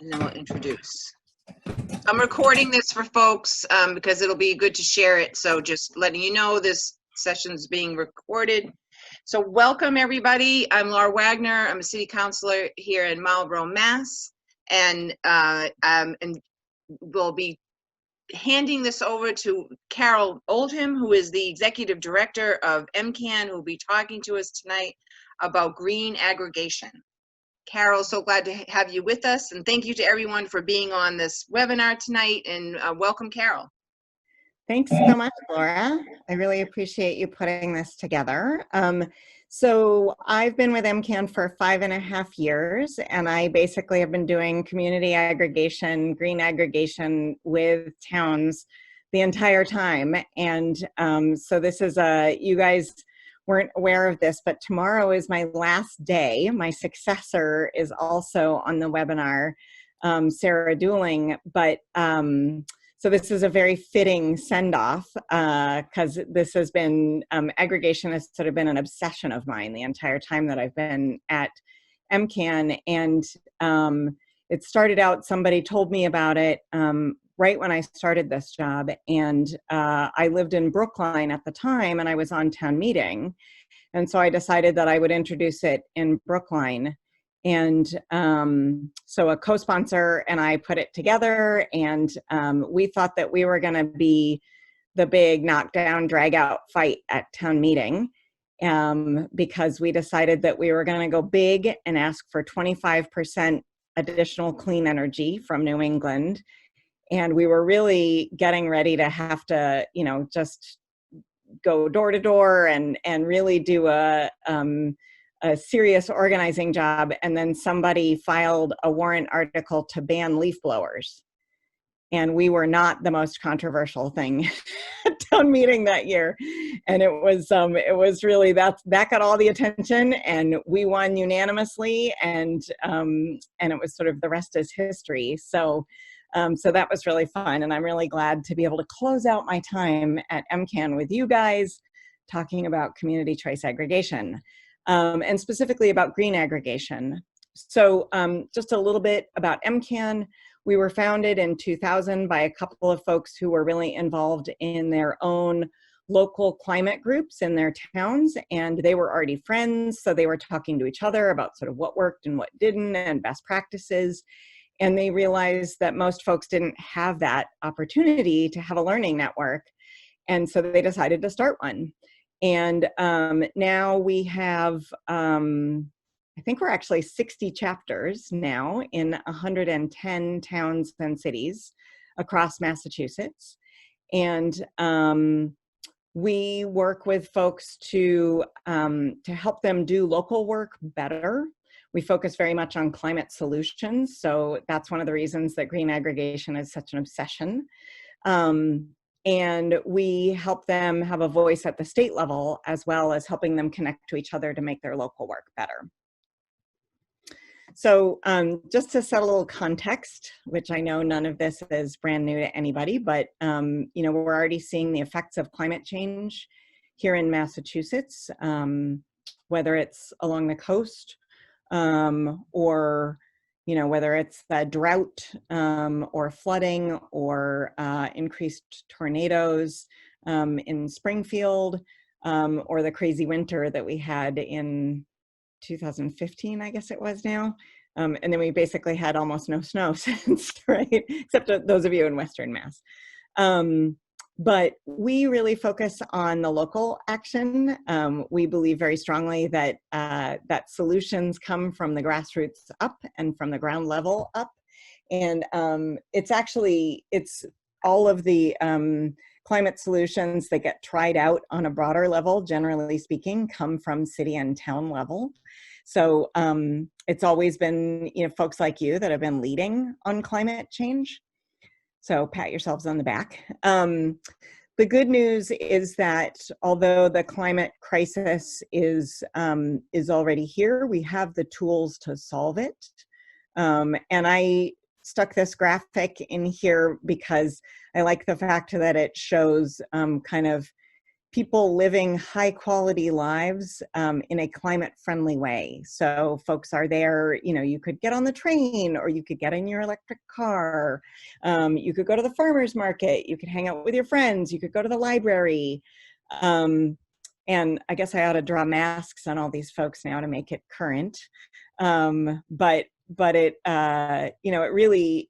and then we'll introduce. I'm recording this for folks because it'll be good to share it. So just letting you know this session's being recorded. So welcome everybody. I'm Laura Wagner. I'm a city councilor here in Marlborough, Mass. And we'll be handing this over to Carol Oldham, who is the executive director of MCAN, who will be talking to us tonight about green aggregation. Carol, so glad to have you with us, and thank you to everyone for being on this webinar tonight, and welcome, Carol. Thanks so much, Laura. I really appreciate you putting this together. So I've been with MCAN for 5.5 years, and I basically have been doing community aggregation, green aggregation with towns the entire time. And so this is you guys weren't aware of this, but tomorrow is my last day. My successor is also on the webinar, Sarah Dooling, but so this is a very fitting send-off because this has been, aggregation has sort of been an obsession of mine the entire time that I've been at MCAN. And it started out, somebody told me about it right when I started this job. And I lived in Brookline at the time, and I was on town meeting. And so I decided that I would introduce it in Brookline. And so a co-sponsor and I put it together, and we thought that we were going to be the big knockdown, drag out fight at town meeting because we decided that we were going to go big and ask for 25% additional clean energy from New England. And we were really getting ready to have to, you know, just go door to door and really do a serious organizing job. And then somebody filed a warrant article to ban leaf blowers. And we were not the most controversial thing at town meeting that year. And it was really, that got all the attention, and we won unanimously, and it was sort of, the rest is history. So that was really fun. And I'm really glad to be able to close out my time at MCAN with you guys talking about community choice aggregation. And specifically about green aggregation. So just a little bit about MCAN. We were founded in 2000 by a couple of folks who were really involved in their own local climate groups in their towns, and they were already friends, so they were talking to each other about sort of what worked and what didn't and best practices. And they realized that most folks didn't have that opportunity to have a learning network, and so they decided to start one. And now we have, I think we're actually 60 chapters now in 110 towns and cities across Massachusetts. And we work with folks to help them do local work better. We focus very much on climate solutions. So that's one of the reasons that green aggregation is such an obsession. And we help them have a voice at the state level, as well as helping them connect to each other to make their local work better. So just to set a little context, which I know none of this is brand new to anybody, but you know, we're already seeing the effects of climate change here in Massachusetts, whether it's along the coast or you know, whether it's the drought or flooding or increased tornadoes in Springfield or the crazy winter that we had in 2015, I guess it was now. And then we basically had almost no snow since, right? Except those of you in Western Mass. But we really focus on the local action. We believe very strongly that that solutions come from the grassroots up and from the ground level up. And it's all of the climate solutions that get tried out on a broader level, generally speaking, come from city and town level. So it's always been, you know, folks like you that have been leading on climate change. So pat yourselves on the back. The good news is that although the climate crisis is already here, we have the tools to solve it. And I stuck this graphic in here because I like the fact that it shows kind of people living high quality lives in a climate friendly way. So folks are there, you know, you could get on the train or you could get in your electric car. You could go to the farmer's market, you could hang out with your friends, you could go to the library. And I guess I ought to draw masks on all these folks now to make it current. But it, you know, it really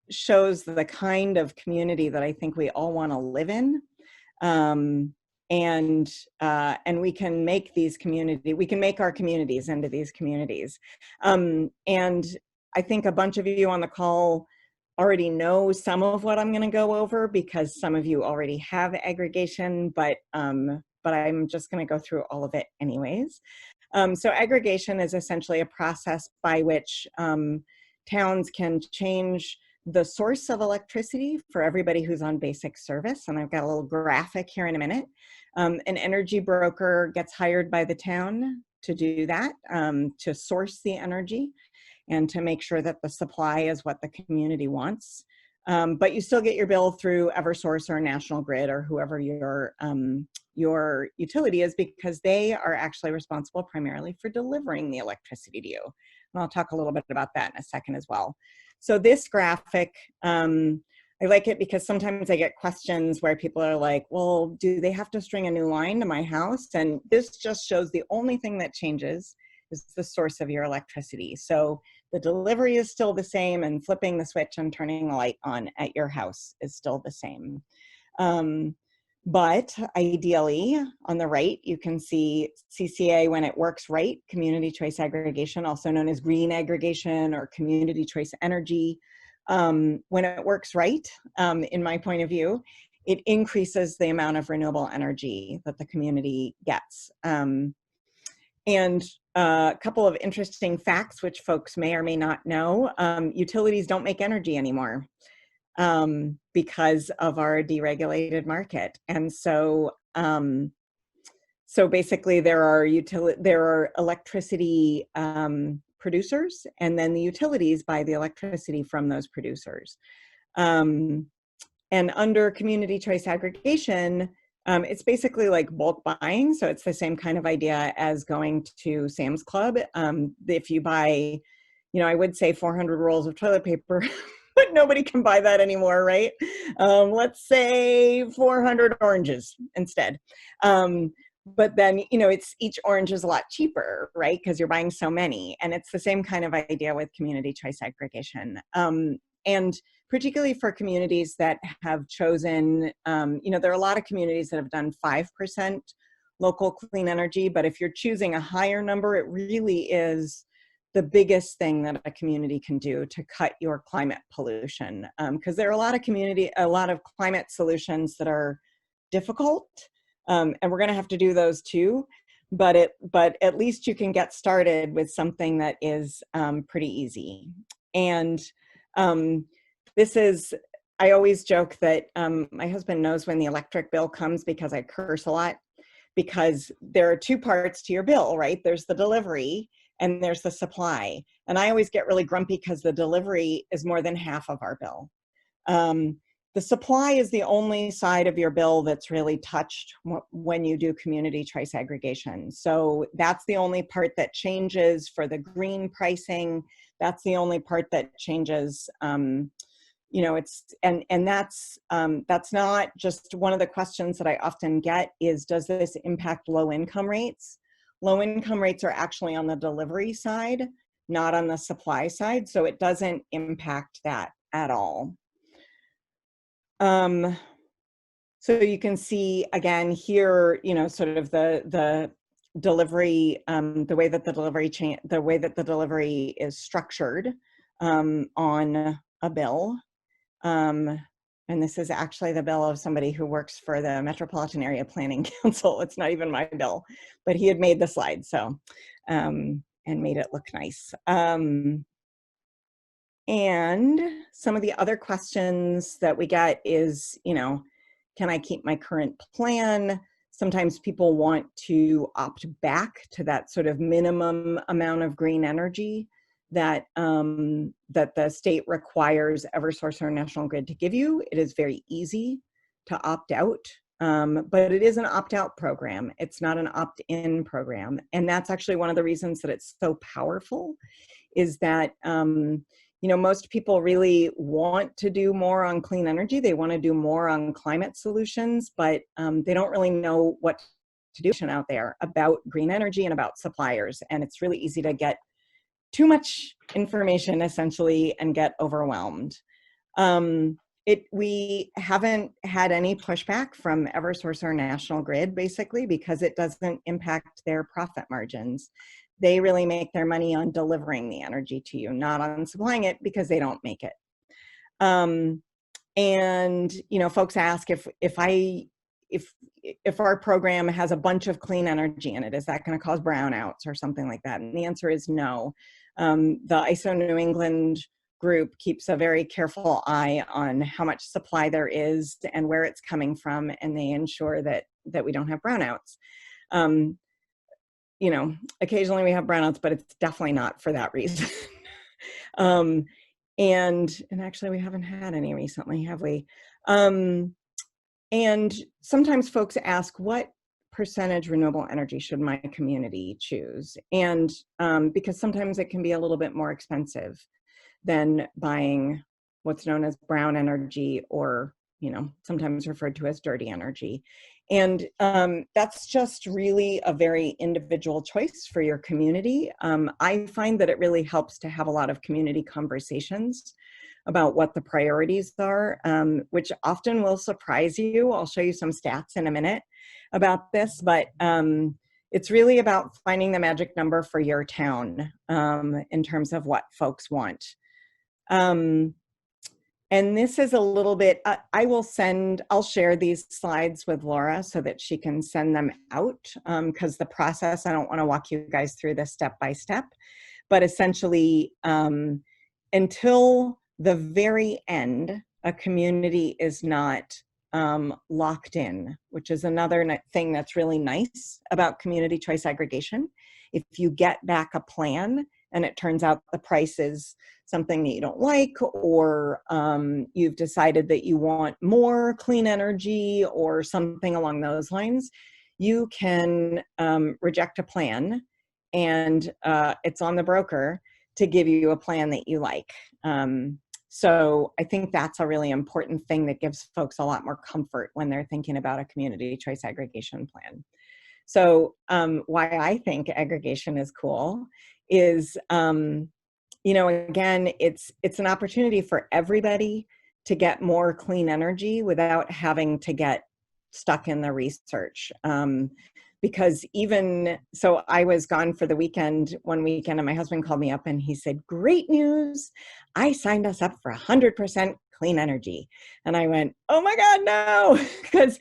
shows the kind of community that I think we all want to live in. And we can make we can make our communities into these communities. And I think a bunch of you on the call already know some of what I'm going to go over because some of you already have aggregation, but I'm just going to go through all of it anyways. So aggregation is essentially a process by which towns can change the source of electricity for everybody who's on basic service. And I've got a little graphic here in a minute. An energy broker gets hired by the town to do that, to source the energy and to make sure that the supply is what the community wants. But you still get your bill through Eversource or National Grid or whoever your utility is, because they are actually responsible primarily for delivering the electricity to you. And I'll talk a little bit about that in a second as well. So this graphic, I like it because sometimes I get questions where people are like, well, do they have to string a new line to my house? And this just shows the only thing that changes is the source of your electricity. So the delivery is still the same, and flipping the switch and turning the light on at your house is still the same. But ideally, on the right, you can see CCA when it works right, Community Choice Aggregation, also known as green aggregation or Community Choice Energy. When it works right, in my point of view, it increases the amount of renewable energy that the community gets. And a couple of interesting facts, which folks may or may not know, utilities don't make energy anymore. Because of our deregulated market. And so, so basically there are electricity producers, and then the utilities buy the electricity from those producers. And under community choice aggregation, it's basically like bulk buying. So it's the same kind of idea as going to Sam's Club. If you buy, you know, I would say 400 rolls of toilet paper, but nobody can buy that anymore, right? Let's say 400 oranges instead. But then, you know, each orange is a lot cheaper, right? Because you're buying so many. And it's the same kind of idea with community choice aggregation. And particularly for communities that have chosen, you know, there are a lot of communities that have done 5% local clean energy, but if you're choosing a higher number, it really is the biggest thing that a community can do to cut your climate pollution. Because there are a lot of climate solutions that are difficult, and we're gonna have to do those too, but at least you can get started with something that is pretty easy. And I always joke that my husband knows when the electric bill comes because I curse a lot, because there are two parts to your bill, right? There's the delivery and there's the supply. And I always get really grumpy because the delivery is more than half of our bill. The supply is the only side of your bill that's really touched when you do community choice aggregation. So that's the only part that changes for the green pricing. That's the only part that changes. You know, that's not just one of the questions that I often get is, does this impact low income rates? Low income rates are actually on the delivery side, not on the supply side. So it doesn't impact that at all. So you can see again here, you know, sort of the delivery, the way that the delivery is structured on a bill. And this is actually the bill of somebody who works for the Metropolitan Area Planning Council. It's not even my bill, but he had made the slide, so, and made it look nice. And some of the other questions that we get is, you know, can I keep my current plan? Sometimes people want to opt back to that sort of minimum amount of green energy that that the state requires Eversource or National Grid to give you. It is very easy to opt out but it is an opt-out program. It's not an opt-in program. And that's actually one of the reasons that it's so powerful, is that, most people really want to do more on clean energy. They want to do more on climate solutions, but they don't really know what to do out there about green energy and about suppliers. And it's really easy to get too much information, essentially, and get overwhelmed. We haven't had any pushback from Eversource or National Grid, basically, because it doesn't impact their profit margins. They really make their money on delivering the energy to you, not on supplying it, because they don't make it. And folks ask if our program has a bunch of clean energy in it, is that going to cause brownouts or something like that? And the answer is no. The ISO New England group keeps a very careful eye on how much supply there is and where it's coming from, and they ensure that we don't have brownouts. Occasionally we have brownouts, but it's definitely not for that reason. And actually we haven't had any recently, have we? And sometimes folks ask, what percentage renewable energy should my community choose? And because sometimes it can be a little bit more expensive than buying what's known as brown energy, or sometimes referred to as dirty energy. And that's just really a very individual choice for your community. I find that it really helps to have a lot of community conversations about what the priorities are, which often will surprise you. I'll show you some stats in a minute about this, but it's really about finding the magic number for your town in terms of what folks want. And this is a little bit, I'll share these slides with Laura so that she can send them out, because the process, I don't want to walk you guys through this step by step, but essentially until the very end, a community is not locked in, which is another thing that's really nice about community choice aggregation. If you get back a plan and it turns out the price is something that you don't like, or you've decided that you want more clean energy or something along those lines, you can reject a plan, and it's on the broker to give you a plan that you like. So I think that's a really important thing that gives folks a lot more comfort when they're thinking about a community choice aggregation plan. So why I think aggregation is cool is, again, it's an opportunity for everybody to get more clean energy without having to get stuck in the research. Because so I was gone for the weekend, one weekend, and my husband called me up and he said, "Great news, I signed us up for 100% clean energy." And I went, "Oh my God, no." Because,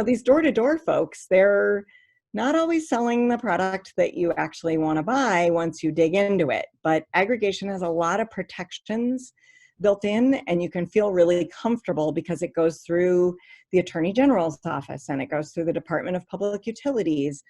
these door-to-door folks, they're not always selling the product that you actually want to buy once you dig into it. But aggregation has a lot of protections built in, and you can feel really comfortable because it goes through the Attorney General's office and it goes through the Department of Public Utilities.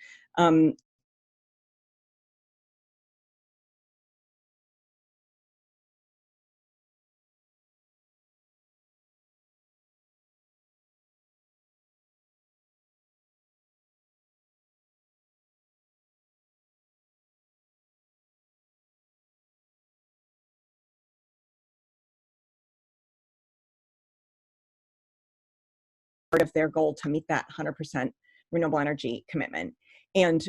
Part of their goal to meet that 100% renewable energy commitment. And,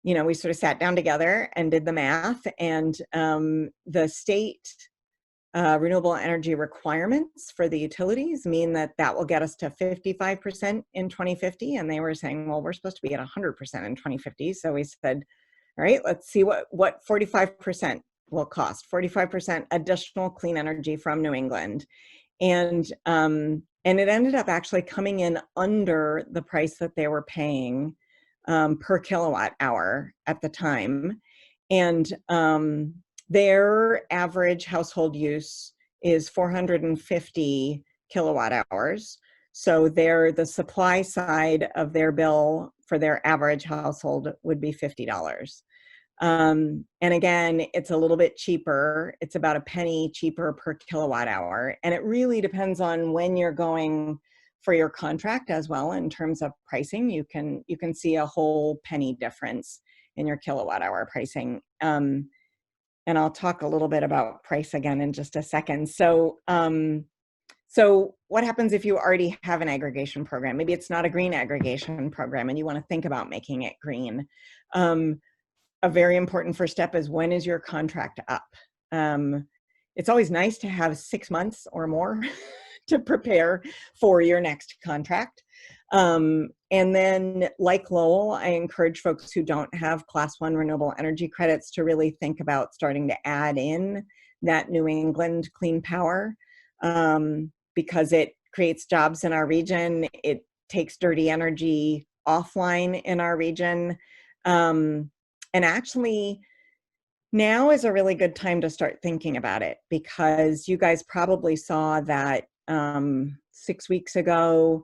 we sort of sat down together and did the math, and the state renewable energy requirements for the utilities mean that will get us to 55% in 2050. And they were saying, well, we're supposed to be at 100% in 2050. So we said, all right, let's see what 45% will cost. 45% additional clean energy from New England. And it ended up actually coming in under the price that they were paying per kilowatt hour at the time. And their average household use is 450 kilowatt hours. So the supply side of their bill for their average household would be $50. And again, it's a little bit cheaper. It's about a penny cheaper per kilowatt hour. And it really depends on when you're going for your contract as well in terms of pricing. You can see a whole penny difference in your kilowatt hour pricing. And I'll talk a little bit about price again in just a second. So, so what happens if you already have an aggregation program? Maybe it's not a green aggregation program and you want to think about making it green. A very important first step is, when is your contract up? It's always nice to have 6 months or more to prepare for your next contract. And then, like Lowell, I encourage folks who don't have Class 1 renewable energy credits to really think about starting to add in that New England clean power, because it creates jobs in our region. It takes dirty energy offline in our region. And actually, now is a really good time to start thinking about it, because you guys probably saw that 6 weeks ago,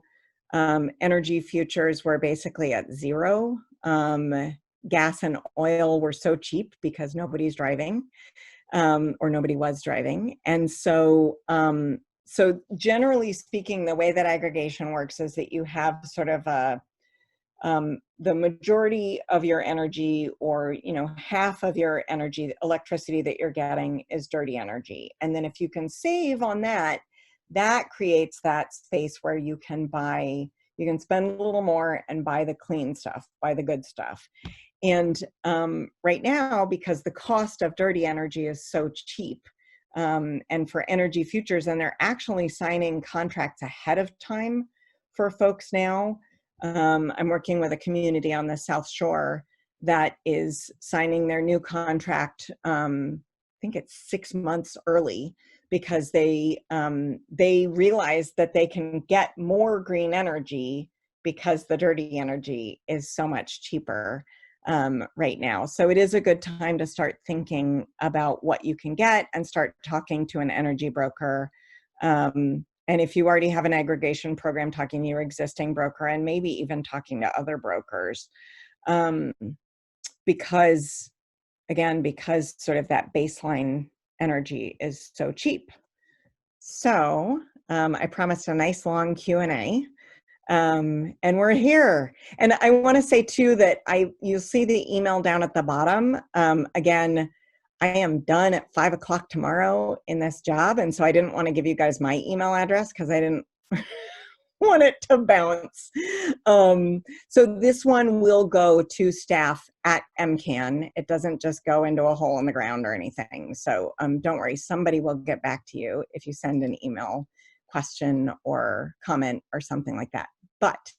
energy futures were basically at zero. Gas and oil were so cheap because nobody's driving, or nobody was driving. And so, so generally speaking, the way that aggregation works is that you have sort of a, the majority of your energy, or half of your energy, electricity that you're getting, is dirty energy. And then if you can save on that, that creates that space where you can spend a little more and buy the clean stuff, buy the good stuff. And right now, because the cost of dirty energy is so cheap, and for energy futures, and they're actually signing contracts ahead of time for folks now. I'm working with a community on the South Shore that is signing their new contract, I think it's 6 months early, because they realize that they can get more green energy because the dirty energy is so much cheaper right now. So it is a good time to start thinking about what you can get and start talking to an energy broker. And if you already have an aggregation program, talking to your existing broker, and maybe even talking to other brokers, because sort of that baseline energy is so cheap. So I promised a nice long Q&A, and we're here. And I want to say too that you'll see the email down at the bottom. Again, I am done at 5 o'clock tomorrow in this job, and so I didn't want to give you guys my email address because I didn't want it to bounce. So this one will go to staff at MCAN. It doesn't just go into a hole in the ground or anything. So don't worry, somebody will get back to you if you send an email question or comment or something like that. But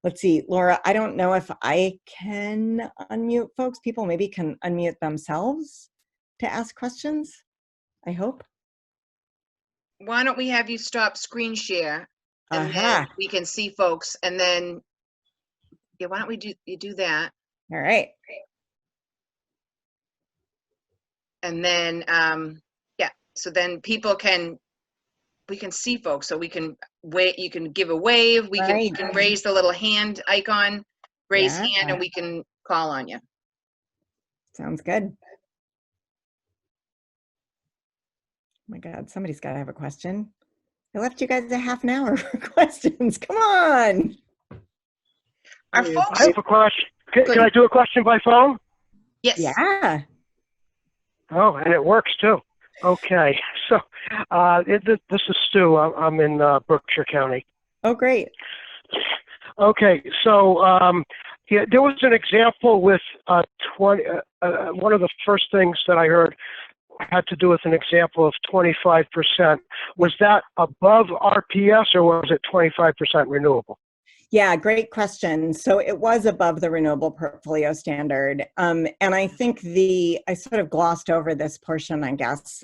let's see, Laura, I don't know if I can unmute folks. People maybe can unmute themselves to ask questions, I hope. Why don't we have you stop screen share, and then we can see folks, and then, yeah, why don't we do that? All right. And then, yeah, so then we can see folks, so we can wait, you can give a wave, you can raise the little hand icon, raise hand, and we can call on you. Sounds good. Oh my God, somebody's got to have a question. I left you guys a half an hour for questions. Come on. Our folks, I have a question. Can I do a question by phone? Yes. Yeah. Oh, and it works too. Okay. So this is Stu. I'm in Berkshire County. Oh, great. Okay. So yeah, there was an example with 20. One of the first things that I heard had to do with an example of 25%. Was that above RPS, or was it 25% renewable? Yeah, great question. So it was above the renewable portfolio standard. And I think I sort of glossed over this portion, I guess.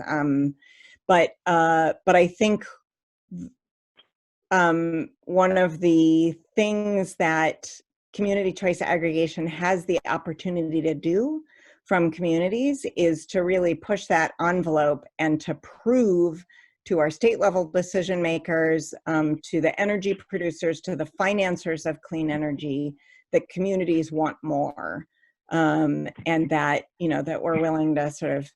But I think one of the things that Community Choice Aggregation has the opportunity to do from communities is to really push that envelope and to prove to our state level decision makers, to the energy producers, to the financiers of clean energy, that communities want more, and that, that we're willing to sort of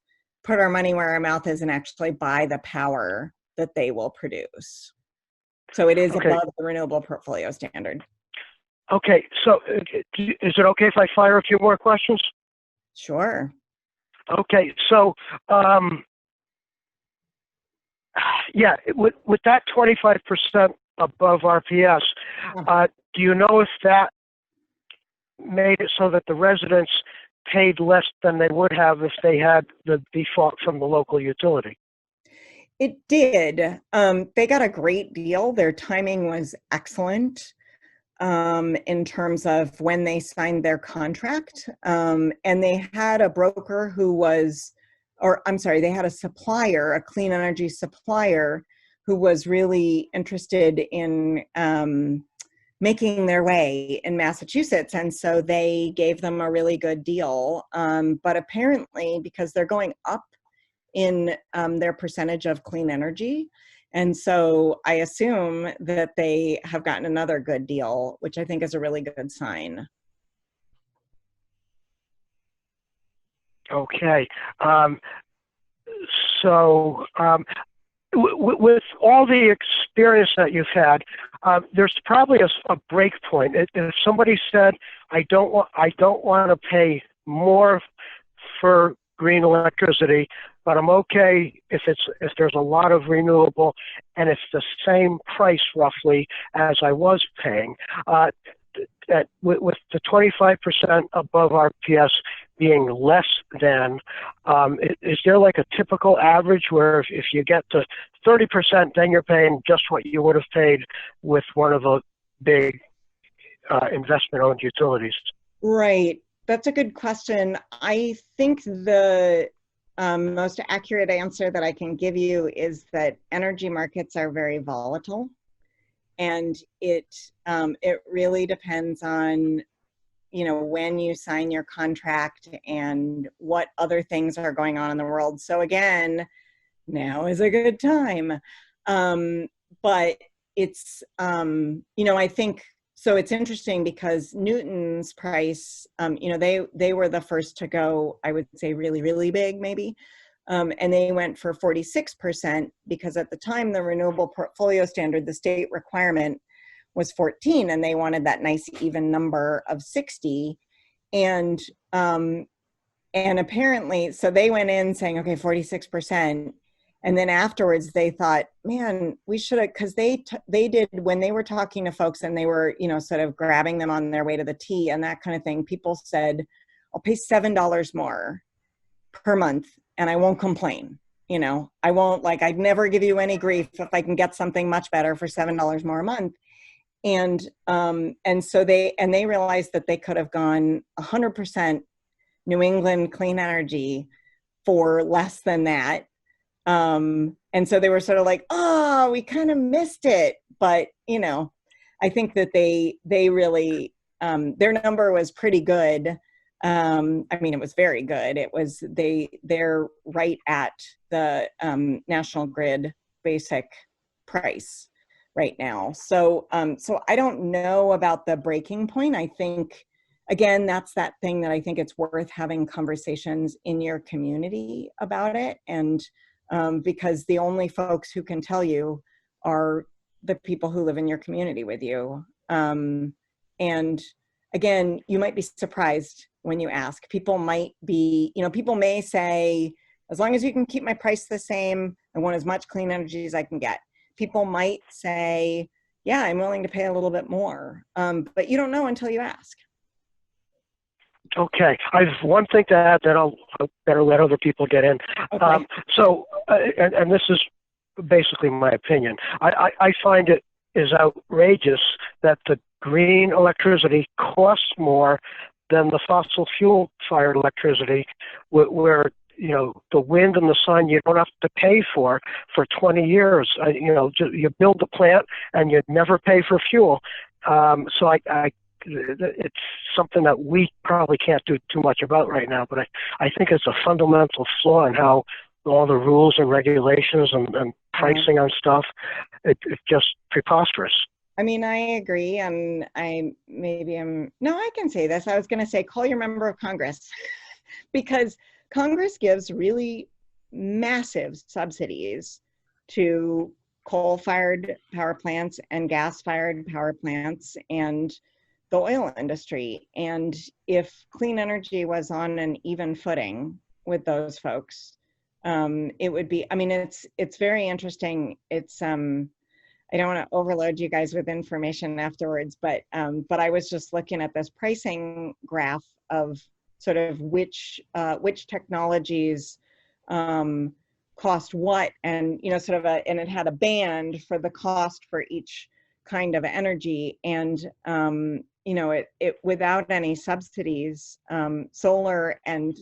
put our money where our mouth is and actually buy the power that they will produce. So it is Okay. above the renewable portfolio standard. Okay, so is it okay if I fire a few more questions? Sure. Okay, so yeah, with that 25% above RPS, do you know if that made it so that the residents paid less than they would have if they had the default from the local utility? It did. They got a great deal. Their timing was excellent in terms of when they signed their contract. And they had a broker who was, or I'm sorry, they had a supplier, a clean energy supplier, who was really interested in making their way in Massachusetts. And so they gave them a really good deal. But apparently, because they're going up in their percentage of clean energy, and so I assume that they have gotten another good deal, which I think is a really good sign. Okay. So with all the experience that you've had, there's probably a break point. If somebody said, "I don't want to pay more for green electricity, but I'm okay if there's a lot of renewable and it's the same price roughly as I was paying." With the 25% above RPS being less than, is there like a typical average where if you get to 30%, then you're paying just what you would have paid with one of the big investment-owned utilities? Right. That's a good question. I think the most accurate answer that I can give you is that energy markets are very volatile. And it really depends on, you know, when you sign your contract and what other things are going on in the world. So again, now is a good time. But it's, you know, I think, so it's interesting because Newton's price, you know, they were the first to go, I would say really, really big maybe. And they went for 46% because at the time, the renewable portfolio standard, the state requirement was 14, and they wanted that nice even number of 60. And apparently, so they went in saying, okay, 46%. And then afterwards they thought, man, we should have, because they did, when they were talking to folks and they were, you know, sort of grabbing them on their way to the tea and that kind of thing, people said, I'll pay $7 more per month and I won't complain. You know, I won't, like, I'd never give you any grief if I can get something much better for $7 more a month. And so they realized that they could have gone 100% New England clean energy for less than that. And so they were sort of like, oh, we kind of missed it. But, you know, I think that they really, their number was pretty good. I mean, it was very good. It was, they're right at the National Grid basic price right now. So, so I don't know about the breaking point. I think, again, that's that thing that I think it's worth having conversations in your community about it. And because the only folks who can tell you are the people who live in your community with you. And again, you might be surprised when you ask. People might be, you know, people may say, as long as you can keep my price the same, I want as much clean energy as I can get. People might say, yeah, I'm willing to pay a little bit more. But you don't know until you ask. Okay, I have one thing to add that I'll better let other people get in. Okay. So, and this is basically my opinion. I find it is outrageous that the green electricity costs more than the fossil fuel fired electricity, where you know, the wind and the sun you don't have to pay for 20 years. You know, you build the plant and you never pay for fuel. So it's something that we probably can't do too much about right now, but I think it's a fundamental flaw in how all the rules and regulations and pricing on stuff, it's just preposterous. I mean, I agree, and no, I can say this. I was going to say, call your member of Congress, because Congress gives really massive subsidies to coal-fired power plants and gas-fired power plants and the oil industry. And if clean energy was on an even footing with those folks, it would be, I mean, it's very interesting. It's, I don't want to overload you guys with information afterwards, but I was just looking at this pricing graph of sort of which technologies cost what, and sort of and it had a band for the cost for each kind of energy, and it without any subsidies, solar and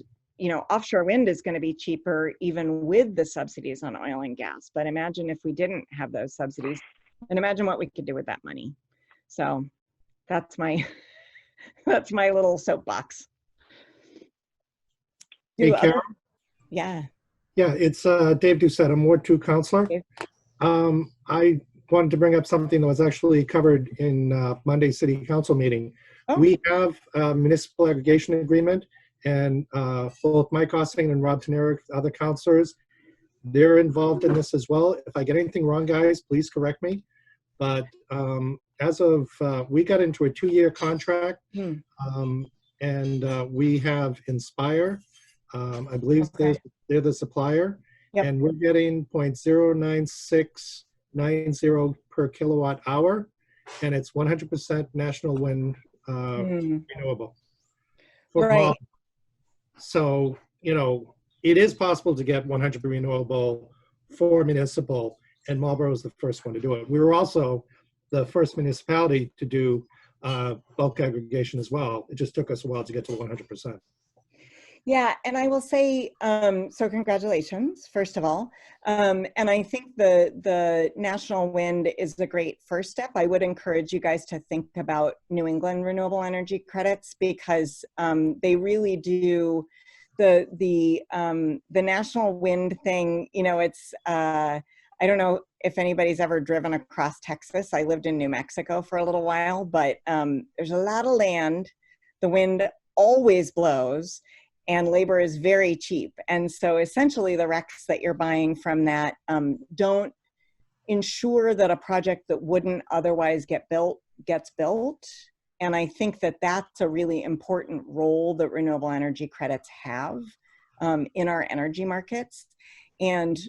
offshore wind is going to be cheaper even with the subsidies on oil and gas. But imagine if we didn't have those subsidies, and imagine what we could do with that money. So that's my that's my little soapbox. Hey, Carol. Yeah. Yeah, it's Dave Doucette. I'm Ward 2 counselor. Dave. I wanted to bring up something that was actually covered in Monday's city council meeting. Oh. We have a municipal aggregation agreement, and both Mike Ossing and Rob Teneric, other counselors, they're involved in this as well. If I get anything wrong, guys, please correct me. But as of, we got into a 2-year contract, and we have Inspire. I believe they're the supplier, yep. And we're getting 0.09690 per kilowatt hour, and it's 100% National Wind renewable. Right. So, it is possible to get 100% renewable for municipal, and Marlborough is the first one to do it. We were also the first municipality to do bulk aggregation as well. It just took us a while to get to 100%. Yeah, and I will say, so congratulations, first of all. And I think the National Wind is a great first step. I would encourage you guys to think about New England renewable energy credits, because they really do, the National Wind thing, it's, I don't know if anybody's ever driven across Texas. I lived in New Mexico for a little while, but there's a lot of land. The wind always blows, and labor is very cheap. And so essentially the RECs that you're buying from that don't ensure that a project that wouldn't otherwise get built gets built. And I think that that's a really important role that renewable energy credits have in our energy markets. And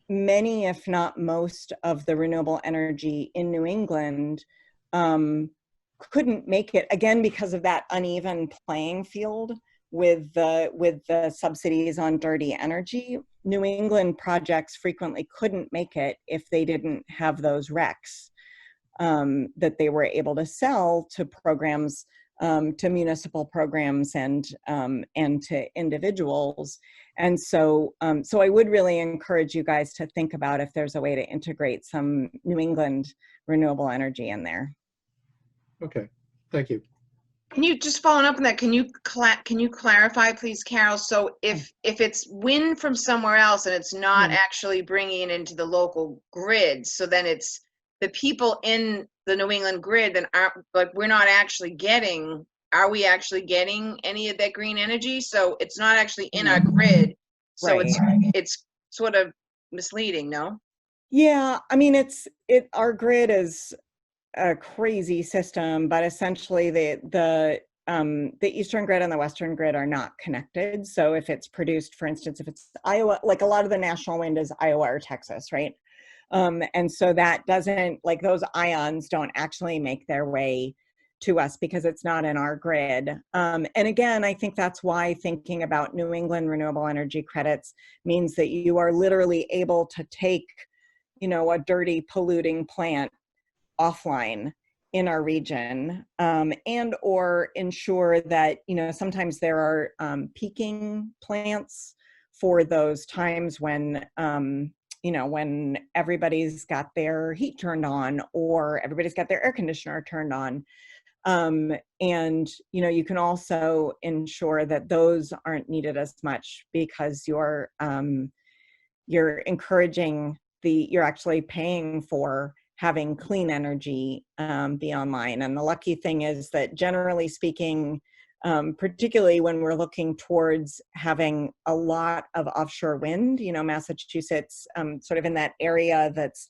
many, if not most, of the renewable energy in New England couldn't make it, again, because of that uneven playing field with the subsidies on dirty energy. New England projects frequently couldn't make it if they didn't have those RECs that they were able to sell to programs, to municipal programs and to individuals. And so, so I would really encourage you guys to think about if there's a way to integrate some New England renewable energy in there. Okay, thank you. Can you just following up on that? Can you clarify, please, Carol? So if it's wind from somewhere else and it's not actually bringing it into the local grid, so then it's the people in the New England grid that aren't, like, we're not actually getting. Are we actually getting any of that green energy? So it's not actually in our grid. So Right. it's sort of misleading, no? Yeah, I mean, our grid is a crazy system, but essentially the eastern grid and the western grid are not connected. So if it's produced, for instance, if it's Iowa, like a lot of the national wind is Iowa or Texas, right? And so that doesn't, like, those ions don't actually make their way to us because it's not in our grid. And again, I think that's why thinking about New England renewable energy credits means that you are literally able to take, a dirty polluting plant offline in our region, and or ensure that, sometimes there are peaking plants for those times when, when everybody's got their heat turned on or everybody's got their air conditioner turned on. And, you can also ensure that those aren't needed as much because you're encouraging you're actually paying for having clean energy be online. And the lucky thing is that, generally speaking, particularly when we're looking towards having a lot of offshore wind. You know, Massachusetts, sort of in that area that's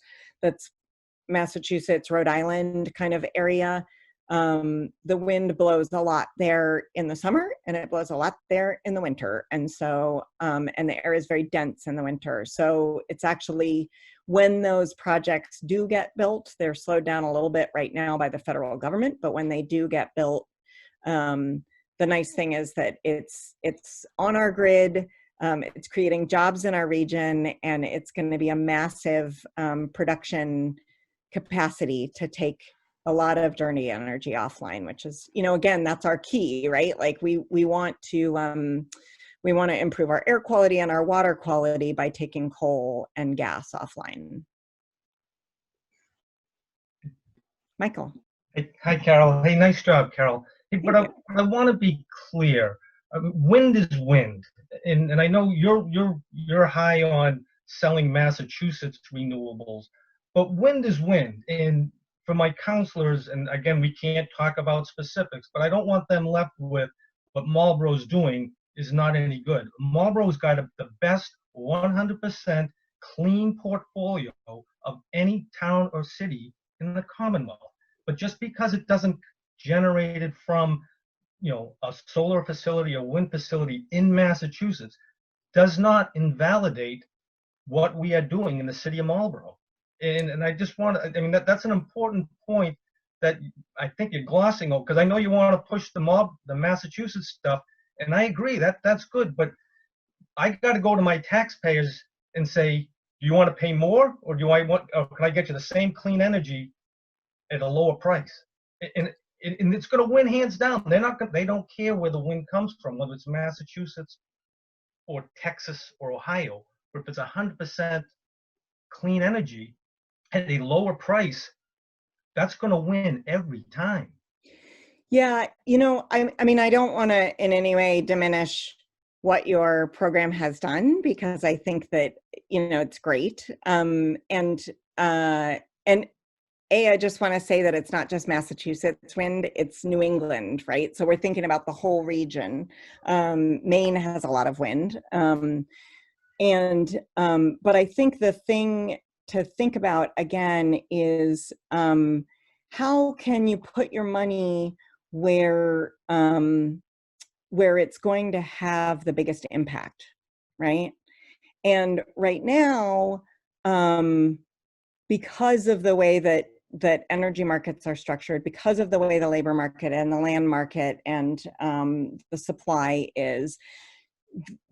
Massachusetts, Rhode Island kind of area. The wind blows a lot there in the summer, and it blows a lot there in the winter. And so, and the air is very dense in the winter. So it's actually, when those projects do get built, they're slowed down a little bit right now by the federal government, but when they do get built, the nice thing is that it's on our grid, it's creating jobs in our region, and it's going to be a massive production capacity to take a lot of dirty energy offline, which is, you know, again, that's our key, right? Like we want to improve our air quality and our water quality by taking coal and gas offline. Michael. Hey, hi, Carol. Hey, nice job, Carol. Hey, but I want to be clear. Wind is wind, and I know you're high on selling Massachusetts renewables, but wind is wind. And for my counselors, and again, we can't talk about specifics, but I don't want them left with what Marlboro's doing is not any good. Marlboro's got the best 100% clean portfolio of any town or city in the Commonwealth. But just because it doesn't generate it from, you know, a solar facility or wind facility in Massachusetts does not invalidate what we are doing in the city of Marlborough. And I just want to, I mean, that's an important point that I think you're glossing over, because I know you want to push the Massachusetts stuff, and I agree that's good, but I got to go to my taxpayers and say, do you want to pay more, or or can I get you the same clean energy at a lower price? And it's going to win hands down. They don't care where the wind comes from, whether it's Massachusetts or Texas or Ohio. But if it's 100% clean energy at a lower price, that's going to win every time. Yeah, you know, I mean, I don't want to in any way diminish what your program has done, because I think that, you know, it's great. I just want to say that it's not just Massachusetts wind, it's New England, right? So we're thinking about the whole region. Maine has a lot of wind. But I think the thing to think about again is how can you put your money where it's going to have the biggest impact, right? And right now, because of the way that energy markets are structured, because of the way the labor market and the land market and the supply is,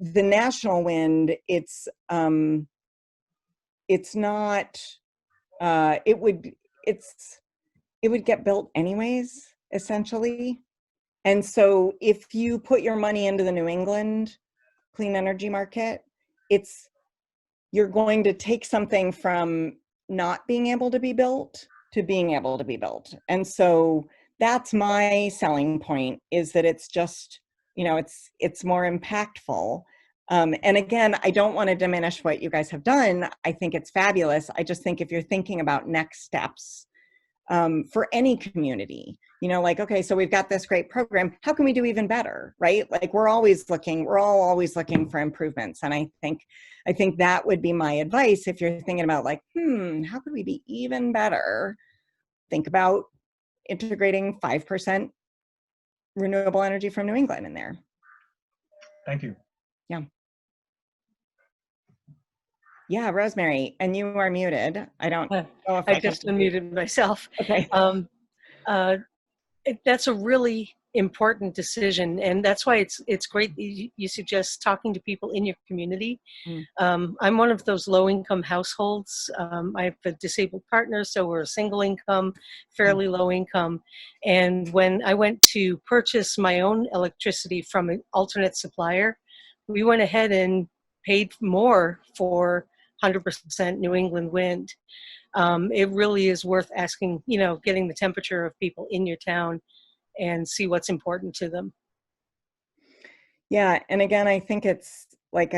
the national wind, it's not, it would get built anyways, essentially. And so if you put your money into the New England clean energy market, you're going to take something from not being able to be built to being able to be built. And so that's my selling point, is that it's just, you know, it's more impactful. And again, I don't want to diminish what you guys have done. I think it's fabulous. I just think if you're thinking about next steps for any community, you know, like, okay, so we've got this great program, how can we do even better, right? Like we're all always looking for improvements. And I think that would be my advice if you're thinking about like, how could we be even better? Think about integrating 5% renewable energy from New England in there. Thank you. Yeah. Yeah, Rosemary, and you are muted. I don't know if I just unmuted myself. Okay. That's a really important decision, and that's why it's great that you suggest talking to people in your community. I'm one of those low-income households. I have a disabled partner, so we're a single income, fairly low income. And when I went to purchase my own electricity from an alternate supplier, we went ahead and paid more for 100% New England wind. It really is worth asking, you know, getting the temperature of people in your town and see what's important to them. Yeah, and again, I think it's like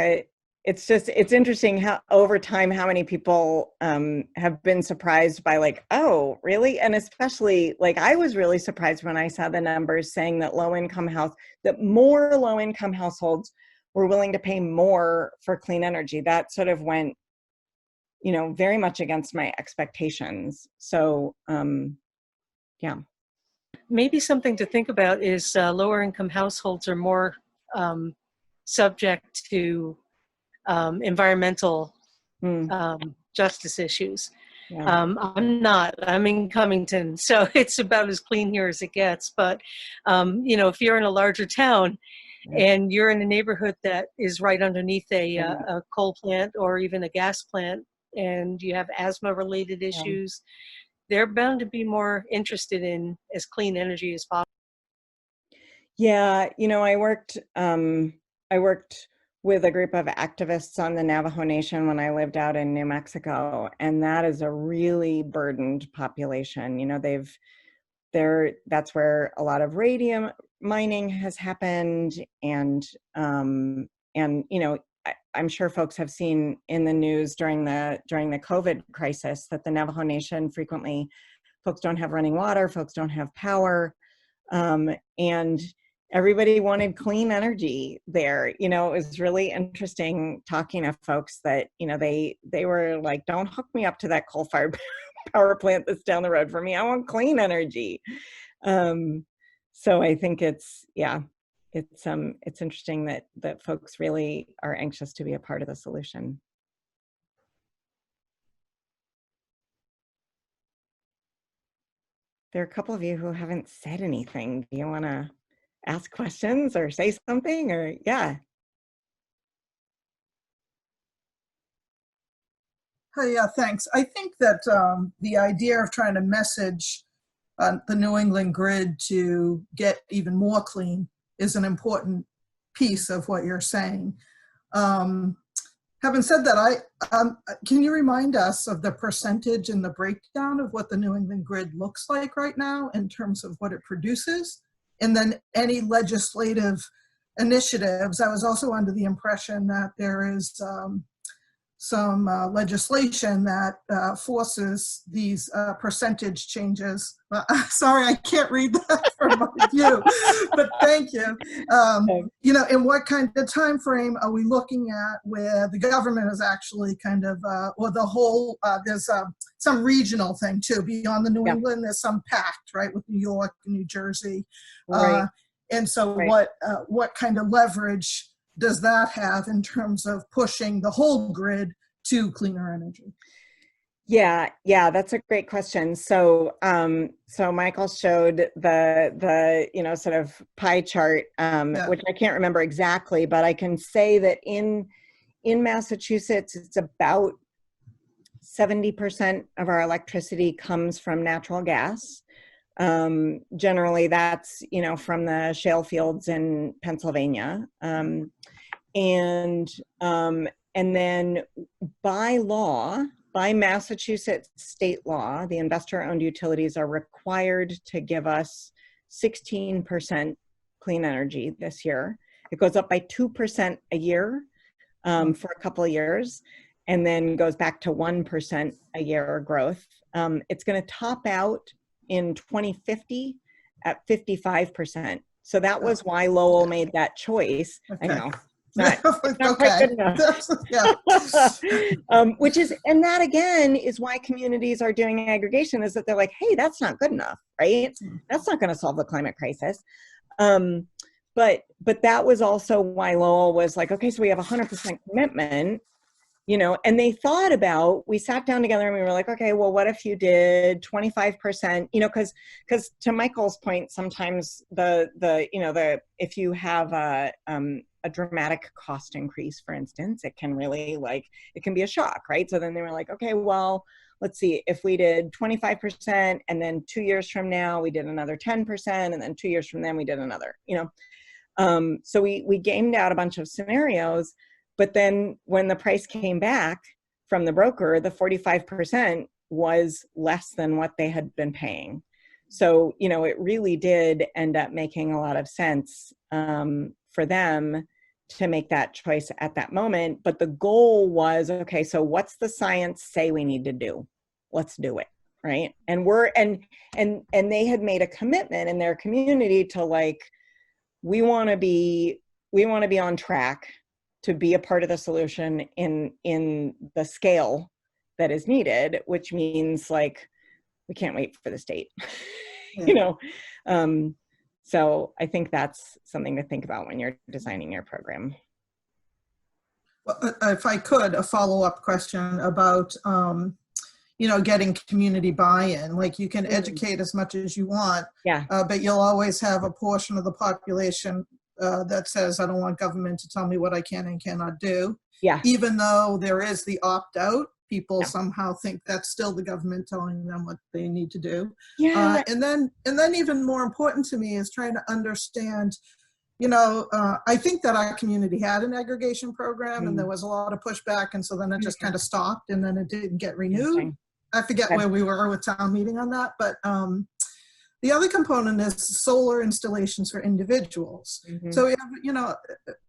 it's interesting how over time, how many people have been surprised by like, oh, really? And especially like, I was really surprised when I saw the numbers saying that more low-income households were willing to pay more for clean energy. That sort of went, very much against my expectations. So, yeah. Maybe something to think about is lower income households are more subject to environmental justice issues. Yeah. I'm in Covington, so it's about as clean here as it gets. But, if you're in a larger town and you're in a neighborhood that is right underneath a coal plant or even a gas plant, and you have asthma related issues, they're bound to be more interested in as clean energy as possible. Yeah, I worked with a group of activists on the Navajo Nation when I lived out in New Mexico, and that is a really burdened population. That's where a lot of radium mining has happened, and I'm sure folks have seen in the news during the COVID crisis that the Navajo Nation frequently, folks don't have running water, folks don't have power, and everybody wanted clean energy there. It was really interesting talking to folks that, they were like, don't hook me up to that coal-fired power plant that's down the road for me. I want clean energy. So I think it's interesting that folks really are anxious to be a part of the solution. There are a couple of you who haven't said anything. Do you want to ask questions or say something, or yeah? Hey, yeah, thanks. I think that the idea of trying to message the New England grid to get even more clean is an important piece of what you're saying. Having said that, can you remind us of the percentage and the breakdown of what the New England grid looks like right now in terms of what it produces? And then any legislative initiatives. I was also under the impression that there is some legislation that forces these percentage changes. Sorry, I can't read that from my view, but thank you. In what kind of time frame are we looking at where the government is actually kind of, or the whole, there's some regional thing too, beyond the New England, there's some pact, right, with New York and New Jersey. Right. And so what kind of leverage does that have in terms of pushing the whole grid to cleaner energy? Yeah, that's a great question. So, Michael showed the sort of pie chart, which I can't remember exactly, but I can say that in Massachusetts, it's about 70% of our electricity comes from natural gas. Generally, that's from the shale fields in Pennsylvania. And then by Massachusetts state law, the investor-owned utilities are required to give us 16% clean energy this year. It goes up by 2% a year for a couple of years, and then goes back to 1% a year growth. It's going to top out in 2050 at 55%. So that was why Lowell made that choice. Okay. I know. It's not quite good enough. Which is, and that again is why communities are doing aggregation, is that they're like, hey, that's not good enough, right? That's not going to solve the climate crisis. But that was also why Lowell was like, okay, so we have 100% commitment, and they thought about, we sat down together and we were like, okay, well, what if you did 25%, because to Michael's point, sometimes if you have a dramatic cost increase, for instance, it can really it can be a shock, right? So then they were like, okay, well, let's see, if we did 25% and then 2 years from now, we did another 10%, and then 2 years from then we did another, so we gamed out a bunch of scenarios. But then when the price came back from the broker, the 45% was less than what they had been paying. So, it really did end up making a lot of sense for them to make that choice at that moment. But the goal was, okay, so what's the science say we need to do? Let's do it, right? And they had made a commitment in their community to like, we want to be on track to be a part of the solution in the scale that is needed, which means like, we can't wait for the state, you know? So I think that's something to think about when you're designing your program. Well, if I could, a follow-up question about, you know, getting community buy-in. Like you can educate as much as you want, Yeah. But you'll always have a portion of the population that says, I don't want government to tell me what I can and cannot do. Yeah. Even though there is the opt-out, people Yeah. somehow think that's still the government telling them what they need to do. Yeah. And then even more important to me is trying to understand, you know, I think that our community had an aggregation program and there was a lot of pushback. And so then it just kind of stopped and then it didn't get renewed. I forget where we were with town meeting on that, but the other component is solar installations for individuals. So, you know,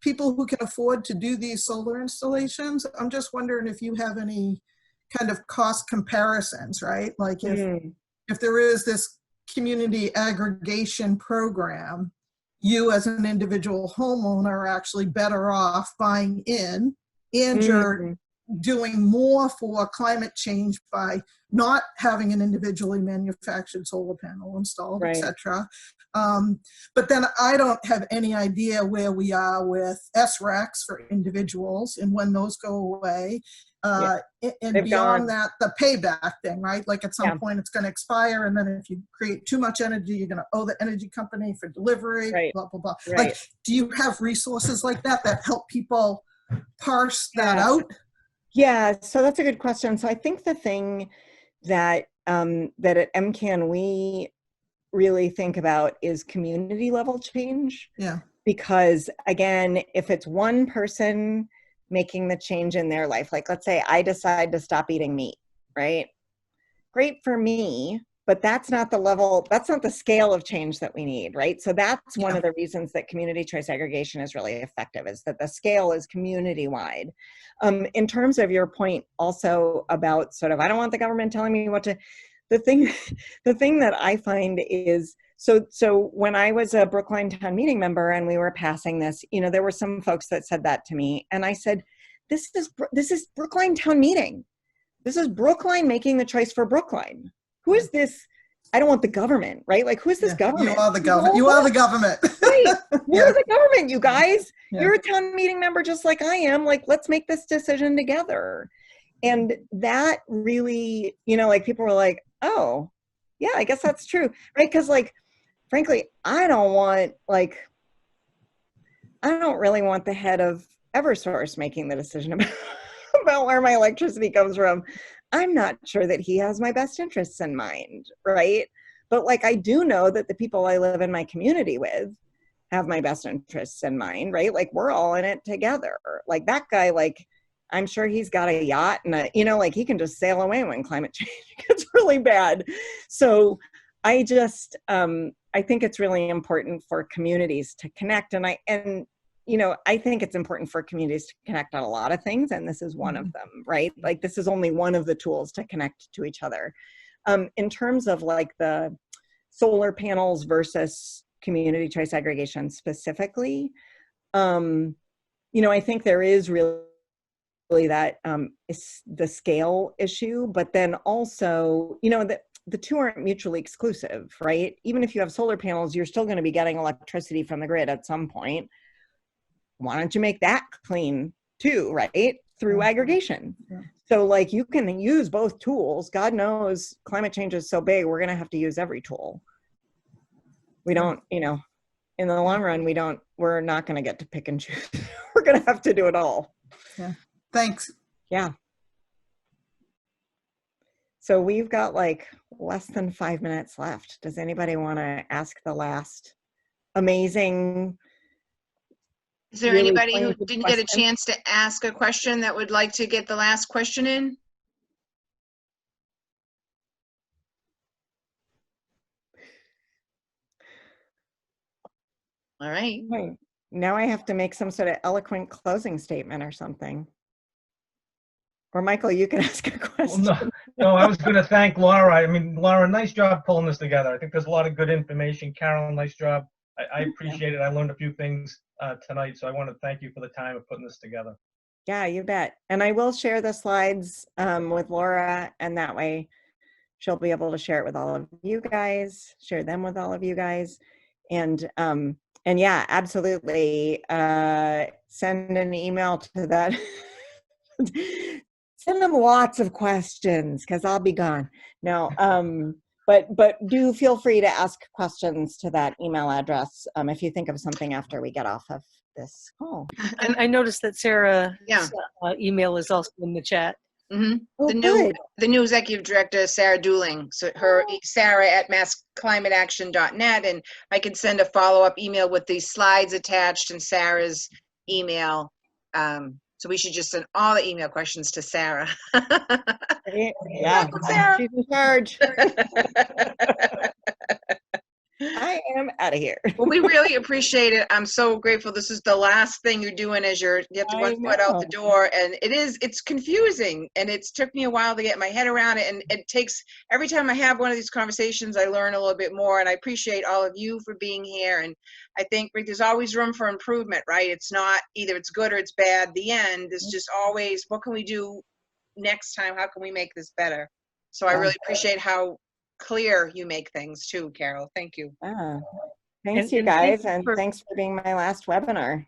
people who can afford to do these solar installations, I'm just wondering if you have any kind of cost comparisons, right? Like if there is this community aggregation program, you as an individual homeowner are actually better off buying in, and you're doing more for climate change by not having an individually manufactured solar panel installed, etc. But then I don't have any idea where we are with SRECs for individuals and when those go away. And beyond that, the payback thing, right? Like at some point it's going to expire, and then if you create too much energy, you're going to owe the energy company for delivery, blah, blah, blah. Like, do you have resources like that that help people parse that out? Yeah, so that's a good question. So I think the thing that that at MCAN we really think about is community level change. Yeah. Because again, if it's one person making the change in their life, like let's say I decide to stop eating meat, right? Great for me, but that's not the level, that's not the scale of change that we need, right? So that's one of the reasons that community choice aggregation is really effective, is that the scale is community wide. In terms of your point also about sort of, I don't want the government telling me what to, the thing that I find is, so when I was a Brookline town meeting member and we were passing this, you know, there were some folks that said that to me, and I said, this is Brookline town meeting. This is Brookline making the choice for Brookline. Who is this? I don't want the government, right? Like, who is this government? You are the government. You are the government. Right. We're the government, you guys. You're a town meeting member just like I am. Like, let's make this decision together. And that really, you know, like people were like, oh, yeah, I guess that's true, right? Because like, frankly, I don't really want the head of Eversource making the decision about where my electricity comes from. I'm not sure that he has my best interests in mind, right? But like, I do know that the people I live in my community with have my best interests in mind, right? Like, we're all in it together. Like that guy, like, I'm sure he's got a yacht and you know, like he can just sail away when climate change gets really bad. So I just, I think it's really important for communities to connect. And you know, I think it's important for communities to connect on a lot of things, and this is one of them, right? Like, this is only one of the tools to connect to each other. In terms of like the solar panels versus community choice aggregation specifically, you know, I think there is really that is the scale issue, but then also, you know, the two aren't mutually exclusive, right? Even if you have solar panels, you're still going to be getting electricity from the grid at some point. Why don't you make that clean too, right? Through aggregation. So like, you can use both tools. God knows climate change is so big, we're going to have to use every tool. We don't, you know, in the long run, we're not going to get to pick and choose. We're going to have to do it all. Yeah. Thanks. Yeah. So we've got like less than 5 minutes left. Does anybody want to ask the last amazing? Is there really anybody who pointed didn't get a question? chance to ask a question that would like to get the last question in? All right. Right. now I have to make some sort of eloquent closing statement or something. Or Michael, you can ask a Well, question. no, I was going to thank Laura. I mean, Laura, nice job pulling this together. I think there's a lot of good information. Carol, nice job. I appreciate it. I learned a few things tonight, so I want to thank you for the time of putting this together. Yeah, you bet. And I will share the slides with Laura, and that way she'll be able to share it with all of you guys, share them with all of you guys. And yeah, absolutely. Send an email to that. Send them lots of questions because I'll be gone. No, but do feel free to ask questions to that email address if you think of something after we get off of this call. And I noticed that Sarah's Yeah. email is also in the chat. Mm-hmm. Oh, The new executive director, Sarah Dooling. So her Sarah at massclimateaction.net, and I can send a follow-up email with these slides attached and Sarah's email. So we should just send all the email questions to Sarah. Yeah, Sarah. she's in charge. I am out of here. Well, we really appreciate it. I'm so grateful. This is the last thing you're doing as you have to one foot out the door. And it's confusing. And it's took me a while to get my head around it. And it takes, every time I have one of these conversations, I learn a little bit more. And I appreciate all of you for being here. And I think there's always room for improvement, right? It's not either it's good or it's bad. The end is just always, what can we do next time? How can we make this better? So I really appreciate how clear you make things too, Carol. Thank you. Thanks, you and guys, thank you and thanks for being my last webinar.